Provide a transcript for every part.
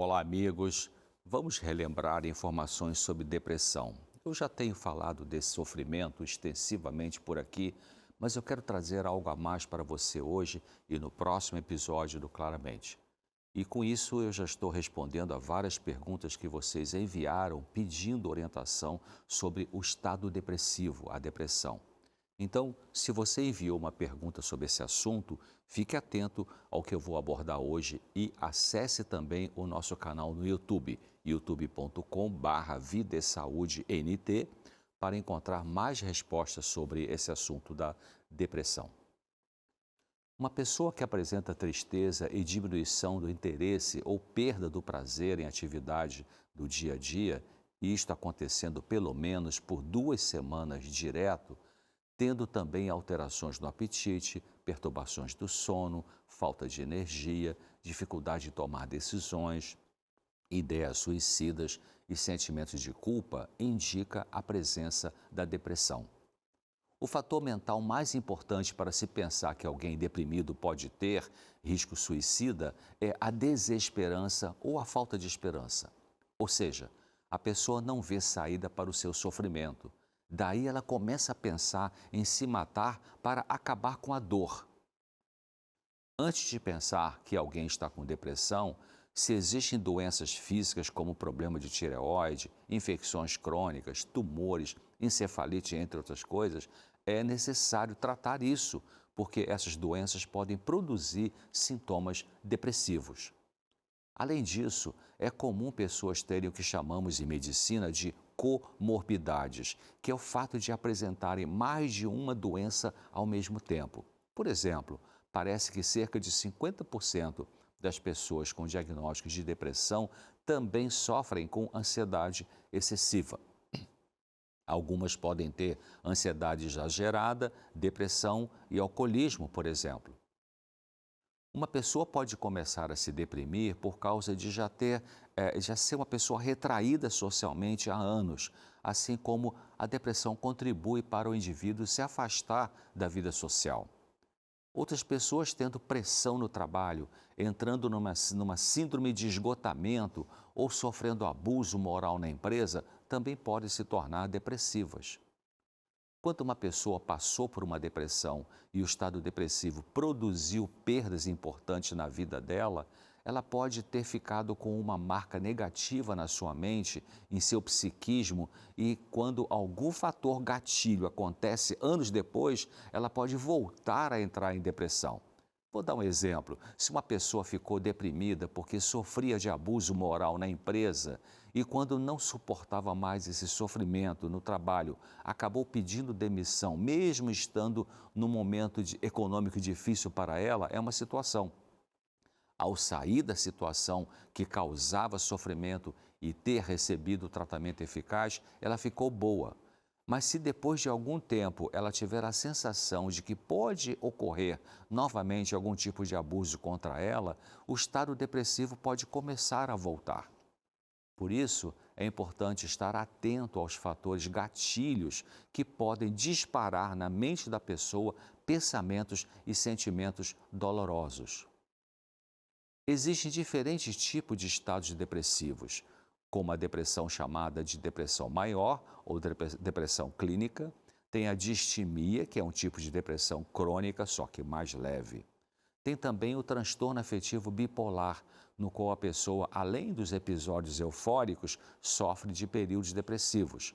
Olá, amigos. Vamos relembrar informações sobre depressão. Eu já tenho falado desse sofrimento extensivamente por aqui, mas eu quero trazer algo a mais para você hoje e no próximo episódio do Claramente. E com isso eu já estou respondendo a várias perguntas que vocês enviaram pedindo orientação sobre o estado depressivo, a depressão. Então, se você enviou uma pergunta sobre esse assunto, fique atento ao que eu vou abordar hoje e acesse também o nosso canal no YouTube, youtube.com/Vida e Saúde NT, para encontrar mais respostas sobre esse assunto da depressão. Uma pessoa que apresenta tristeza e diminuição do interesse ou perda do prazer em atividade do dia a dia, e isto acontecendo pelo menos por 2 semanas direto, tendo também alterações no apetite, perturbações do sono, falta de energia, dificuldade de tomar decisões, ideias suicidas e sentimentos de culpa, indica a presença da depressão. O fator mental mais importante para se pensar que alguém deprimido pode ter risco suicida é a desesperança ou a falta de esperança. Ou seja, a pessoa não vê saída para o seu sofrimento. Daí ela começa a pensar em se matar para acabar com a dor. Antes de pensar que alguém está com depressão, se existem doenças físicas como problema de tireoide, infecções crônicas, tumores, encefalite, entre outras coisas, é necessário tratar isso, porque essas doenças podem produzir sintomas depressivos. Além disso, é comum pessoas terem o que chamamos em medicina de comorbidades, que é o fato de apresentarem mais de uma doença ao mesmo tempo. Por exemplo, parece que cerca de 50% das pessoas com diagnósticos de depressão também sofrem com ansiedade excessiva. Algumas podem ter ansiedade exagerada, depressão e alcoolismo, por exemplo. Uma pessoa pode começar a se deprimir por causa de já ser uma pessoa retraída socialmente há anos, assim como a depressão contribui para o indivíduo se afastar da vida social. Outras pessoas tendo pressão no trabalho, entrando numa síndrome de esgotamento ou sofrendo abuso moral na empresa, também podem se tornar depressivas. Quando uma pessoa passou por uma depressão e o estado depressivo produziu perdas importantes na vida dela, ela pode ter ficado com uma marca negativa na sua mente, em seu psiquismo, e quando algum fator gatilho acontece anos depois, ela pode voltar a entrar em depressão. Vou dar um exemplo. Se uma pessoa ficou deprimida porque sofria de abuso moral na empresa e quando não suportava mais esse sofrimento no trabalho, acabou pedindo demissão, mesmo estando num momento econômico difícil para ela, é uma situação. Ao sair da situação que causava sofrimento e ter recebido o tratamento eficaz, ela ficou boa. Mas se depois de algum tempo ela tiver a sensação de que pode ocorrer novamente algum tipo de abuso contra ela, o estado depressivo pode começar a voltar. Por isso, é importante estar atento aos fatores gatilhos que podem disparar na mente da pessoa pensamentos e sentimentos dolorosos. Existem diferentes tipos de estados depressivos, como a depressão chamada de depressão maior ou depressão clínica, tem a distimia, que é um tipo de depressão crônica, só que mais leve. Tem também o transtorno afetivo bipolar, no qual a pessoa, além dos episódios eufóricos, sofre de períodos depressivos.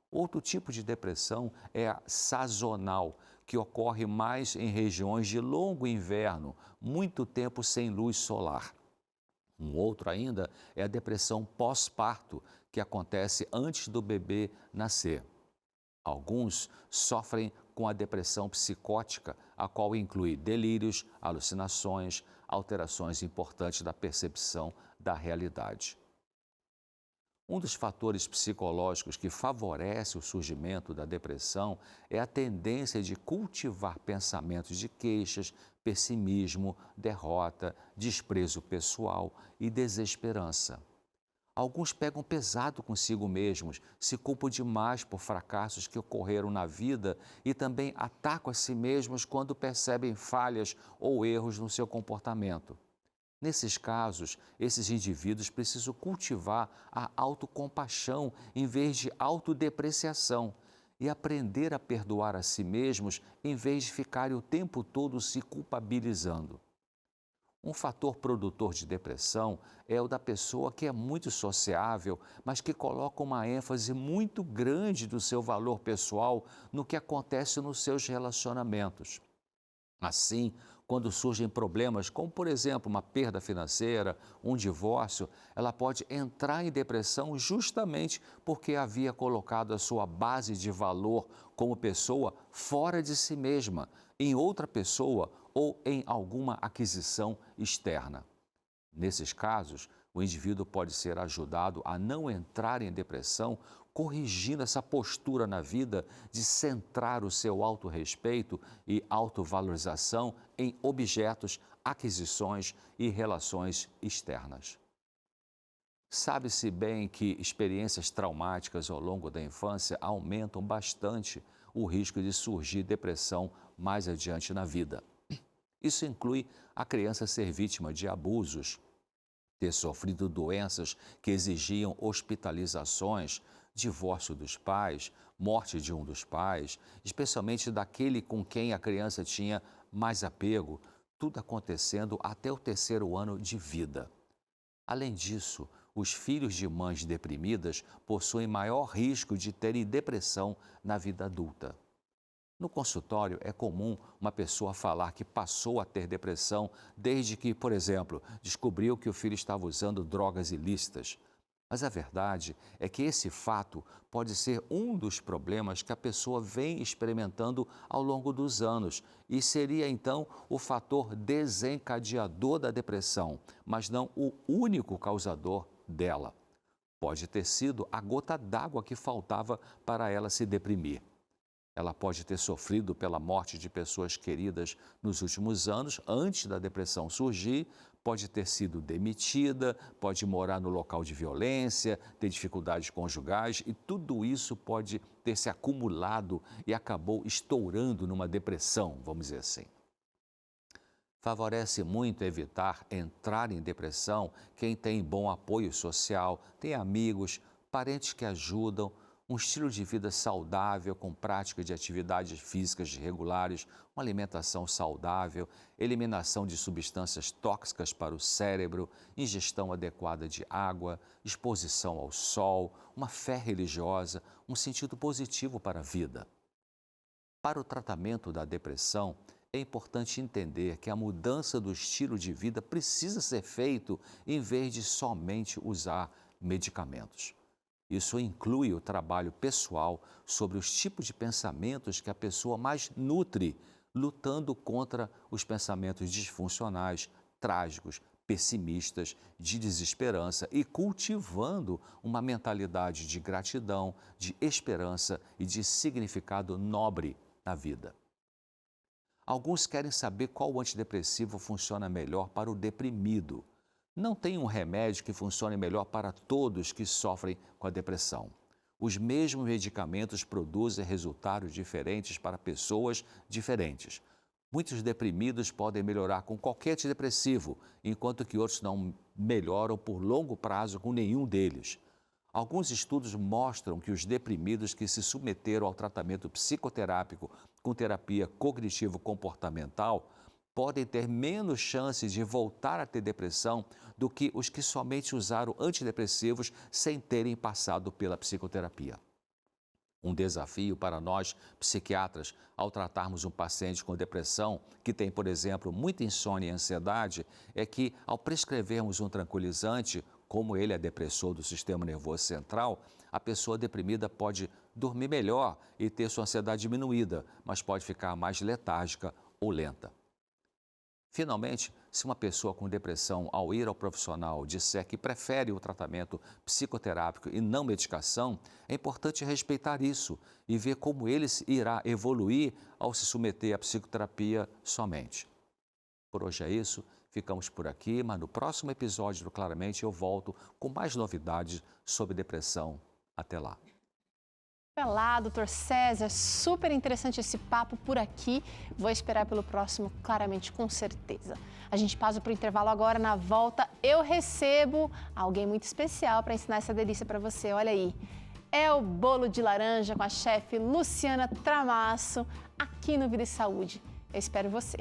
Outro tipo de depressão é a sazonal, que ocorre mais em regiões de longo inverno, muito tempo sem luz solar. Um outro ainda é a depressão pós-parto, que acontece antes do bebê nascer. Alguns sofrem com a depressão psicótica, a qual inclui delírios, alucinações, alterações importantes da percepção da realidade. Um dos fatores psicológicos que favorece o surgimento da depressão é a tendência de cultivar pensamentos de queixas, pessimismo, derrota, desprezo pessoal e desesperança. Alguns pegam pesado consigo mesmos, se culpam demais por fracassos que ocorreram na vida e também atacam a si mesmos quando percebem falhas ou erros no seu comportamento. Nesses casos, esses indivíduos precisam cultivar a autocompaixão em vez de autodepreciação e aprender a perdoar a si mesmos em vez de ficarem o tempo todo se culpabilizando. Um fator produtor de depressão é o da pessoa que é muito sociável, mas que coloca uma ênfase muito grande do seu valor pessoal no que acontece nos seus relacionamentos. Assim, quando surgem problemas, como por exemplo uma perda financeira, um divórcio, ela pode entrar em depressão justamente porque havia colocado a sua base de valor como pessoa fora de si mesma, em outra pessoa ou em alguma aquisição externa. Nesses casos, o indivíduo pode ser ajudado a não entrar em depressão, corrigindo essa postura na vida de centrar o seu autorrespeito e autovalorização em objetos, aquisições e relações externas. Sabe-se bem que experiências traumáticas ao longo da infância aumentam bastante o risco de surgir depressão mais adiante na vida. Isso inclui a criança ser vítima de abusos, ter sofrido doenças que exigiam hospitalizações, divórcio dos pais, morte de um dos pais, especialmente daquele com quem a criança tinha mais apego, tudo acontecendo até o terceiro ano de vida. Além disso, os filhos de mães deprimidas possuem maior risco de terem depressão na vida adulta. No consultório, é comum uma pessoa falar que passou a ter depressão desde que, por exemplo, descobriu que o filho estava usando drogas ilícitas. Mas a verdade é que esse fato pode ser um dos problemas que a pessoa vem experimentando ao longo dos anos e seria então o fator desencadeador da depressão, mas não o único causador dela. Pode ter sido a gota d'água que faltava para ela se deprimir. Ela pode ter sofrido pela morte de pessoas queridas nos últimos anos, antes da depressão surgir, pode ter sido demitida, pode morar no local de violência, ter dificuldades conjugais e tudo isso pode ter se acumulado e acabou estourando numa depressão, vamos dizer assim. Favorece muito evitar entrar em depressão quem tem bom apoio social, tem amigos, parentes que ajudam, um estilo de vida saudável com prática de atividades físicas regulares, uma alimentação saudável, eliminação de substâncias tóxicas para o cérebro, ingestão adequada de água, exposição ao sol, uma fé religiosa, um sentido positivo para a vida. Para o tratamento da depressão, é importante entender que a mudança do estilo de vida precisa ser feito em vez de somente usar medicamentos. Isso inclui o trabalho pessoal sobre os tipos de pensamentos que a pessoa mais nutre, lutando contra os pensamentos disfuncionais, trágicos, pessimistas, de desesperança e cultivando uma mentalidade de gratidão, de esperança e de significado nobre na vida. Alguns querem saber qual antidepressivo funciona melhor para o deprimido. Não tem um remédio que funcione melhor para todos que sofrem com a depressão. Os mesmos medicamentos produzem resultados diferentes para pessoas diferentes. Muitos deprimidos podem melhorar com qualquer antidepressivo, enquanto que outros não melhoram por longo prazo com nenhum deles. Alguns estudos mostram que os deprimidos que se submeteram ao tratamento psicoterápico com terapia cognitivo-comportamental podem ter menos chances de voltar a ter depressão do que os que somente usaram antidepressivos sem terem passado pela psicoterapia. Um desafio para nós, psiquiatras, ao tratarmos um paciente com depressão, que tem, por exemplo, muita insônia e ansiedade, é que, ao prescrevermos um tranquilizante, como ele é depressor do sistema nervoso central, a pessoa deprimida pode dormir melhor e ter sua ansiedade diminuída, mas pode ficar mais letárgica ou lenta. Finalmente, se uma pessoa com depressão, ao ir ao profissional, disser que prefere o tratamento psicoterápico e não medicação, é importante respeitar isso e ver como ele irá evoluir ao se submeter à psicoterapia somente. Por hoje é isso, ficamos por aqui, mas no próximo episódio do Claramente eu volto com mais novidades sobre depressão. Até lá. Olá, doutor César, super interessante esse papo por aqui. Vou esperar pelo próximo, claramente, com certeza. A gente passa para o intervalo agora, na volta eu recebo alguém muito especial para ensinar essa delícia para você, olha aí. É o bolo de laranja com a chefe Luciana Tramasso, aqui no Vida e Saúde. Eu espero você.